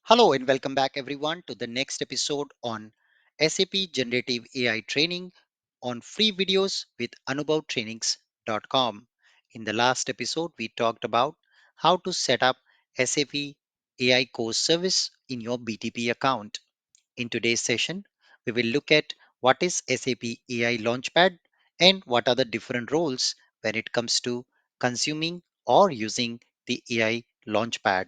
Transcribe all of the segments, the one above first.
Hello and welcome back everyone to the next episode on SAP Generative AI training on free videos with anubhavtrainings.com. In the last episode, we talked about how to set up SAP AI course service in your BTP account. In today's session, we will look at what is SAP AI Launchpad and what are the different roles when it comes to consuming or using the AI Launchpad.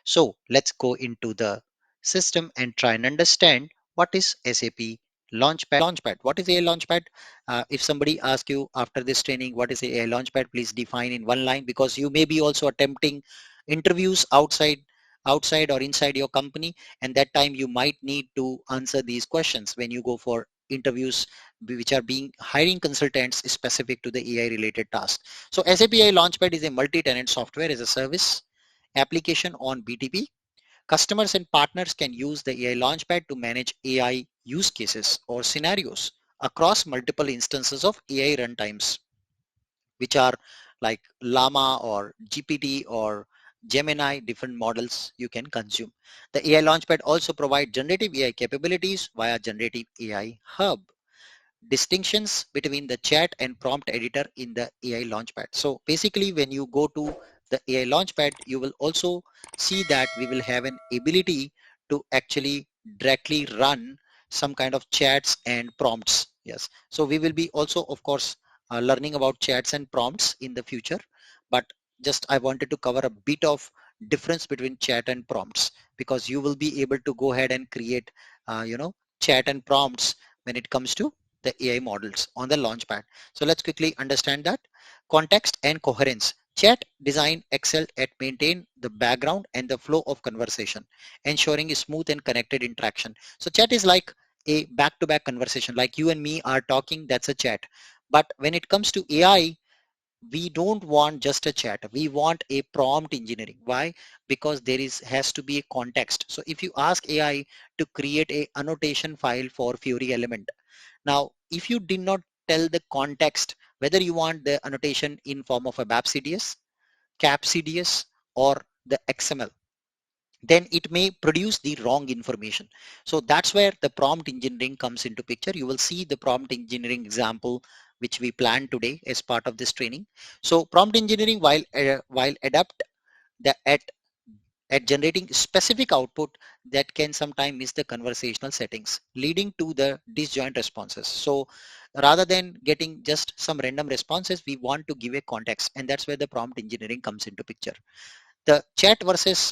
So let's go into the system and try and understand what is SAP Launchpad. What is AI Launchpad? If somebody asks you after this training, what is AI Launchpad, please define in one line because you may be also attempting interviews outside or inside your company, and that time you might need to answer these questions when you go for interviews which are being hiring consultants specific to the AI related task. So SAP AI Launchpad is a multi-tenant software as a service application on BTP. Customers and partners can use the AI Launchpad to manage AI use cases or scenarios across multiple instances of AI runtimes, which are like Llama or GPT or Gemini, different models you can consume. The AI Launchpad also provides generative AI capabilities via Generative AI Hub. Distinctions between the chat and prompt editor in the AI Launchpad. So basically, when you go to the AI Launchpad, you will also see that we will have an ability to actually directly run some kind of chats and prompts. Yes. So we will be also, of course, learning about chats and prompts in the future. But just I wanted to cover a bit of difference between chat and prompts because you will be able to go ahead and create, chat and prompts when it comes to the AI models on the Launchpad. So let's quickly understand that. Context and coherence. Chat design excel at maintain the background and the flow of conversation, ensuring a smooth and connected interaction. So chat is like a back-to-back conversation, like you and me are talking, that's a chat. But when it comes to AI, we don't want just a chat, we want a prompt engineering. Why? Because there is has to be a context. So if you ask AI to create a annotation file for Fury element, now, if you did not tell the context, whether you want the annotation in form of a BAP CDS, CAP CDS, or the XML, then it may produce the wrong information. So that's where the prompt engineering comes into picture. You will see the prompt engineering example which we planned today as part of this training. So prompt engineering while adapt the at generating specific output that can sometimes miss the conversational settings, leading to the disjoint responses. So rather than getting just some random responses, we want to give a context, and that's where the prompt engineering comes into picture. The chat versus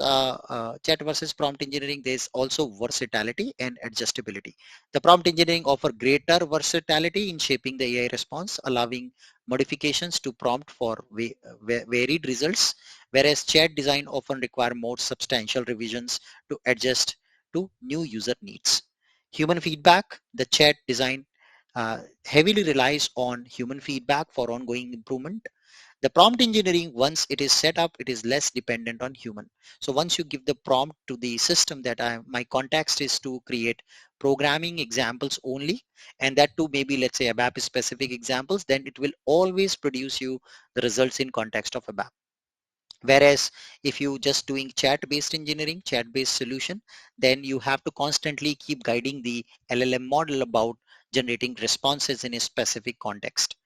prompt engineering, there's also versatility and adjustability. The prompt engineering offer greater versatility in shaping the AI response, allowing modifications to prompt for varied results, whereas chat design often require more substantial revisions to adjust to new user needs. Human feedback. The chat design heavily relies on human feedback for ongoing improvement. The prompt engineering, once it is set up, it is less dependent on human. So once you give the prompt to the system that my context is to create programming examples only, and that too maybe let's say ABAP specific examples, then it will always produce you the results in context of ABAP. Whereas if you just doing chat based engineering, chat based solution, then you have to constantly keep guiding the LLM model about generating responses in a specific context.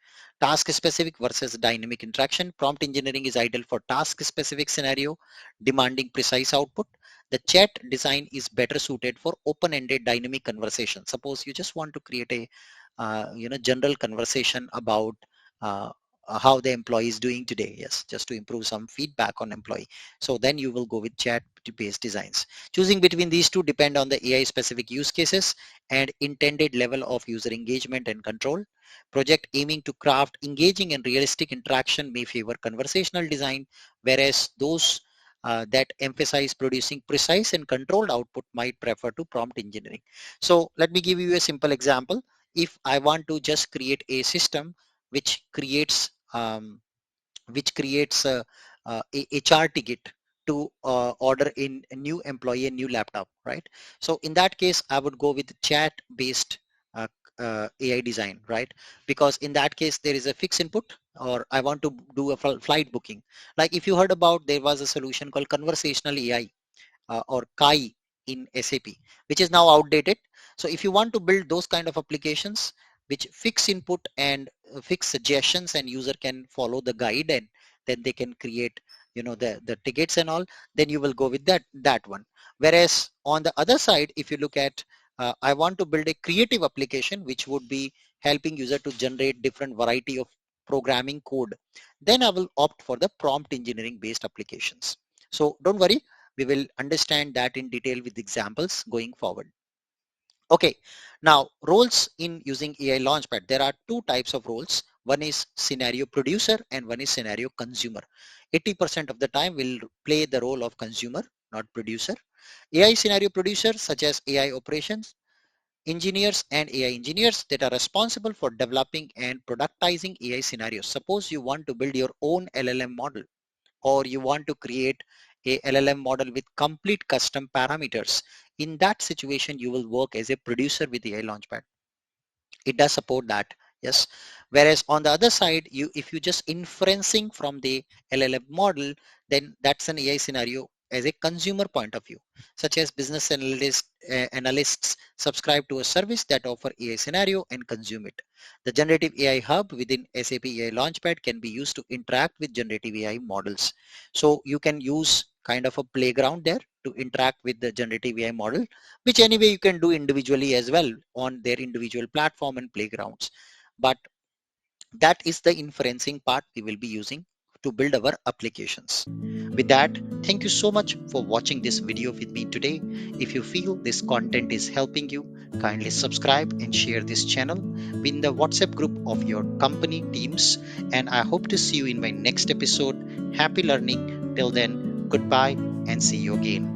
Task specific versus dynamic interaction. Prompt engineering is ideal for task specific scenario demanding precise output. The chat design is better suited for open-ended dynamic conversation. Suppose you just want to create a general conversation about uh, how the employee is doing today. Yes, just to improve some feedback on employee. So then you will go with chat based designs. Choosing between these two depend on the AI specific use cases and intended level of user engagement and control. Project aiming to craft engaging and realistic interaction may favor conversational design, whereas those that emphasize producing precise and controlled output might prefer to prompt engineering. So let me give you a simple example. If I want to just create a system which creates a HR ticket to order in a new employee a new laptop, right? So in that case, I would go with chat based uh, AI design, right? Because in that case, there is a fixed input, or I want to do a flight booking. Like if you heard about, there was a solution called conversational AI or Kai. in SAP, which is now outdated. So if you want to build those kind of applications which fix input and fix suggestions, and user can follow the guide, and then they can create, the tickets and all, then you will go with that one. Whereas on the other side, if you look at I want to build a creative application which would be helping user to generate different variety of programming code, then I will opt for the prompt engineering based applications. So don't worry, we will understand that in detail with examples going forward. Okay, now roles in using AI Launchpad. There are two types of roles. One is scenario producer and one is scenario consumer. 80% of the time will play the role of consumer, not producer. AI scenario producers such as AI operations engineers and AI engineers that are responsible for developing and productizing AI scenarios. Suppose you want to build your own LLM model, or you want to create a LLM model with complete custom parameters. In that situation, you will work as a producer with AI Launchpad. It does support that, yes. Whereas on the other side, if you just inferencing from the LLM model, then that's an AI scenario as a consumer point of view, such as business analysts subscribe to a service that offer AI scenario and consume it. The generative AI hub within SAP AI Launchpad can be used to interact with generative AI models. So you can use kind of a playground there to interact with the generative AI model, which anyway you can do individually as well on their individual platform and playgrounds. But that is the inferencing part we will be using to build our applications. With that, thank you so much for watching this video with me today. If you feel this content is helping you, kindly subscribe and share this channel in the WhatsApp group of your company teams. And I hope to see you in my next episode. Happy learning. Till then, goodbye and see you again.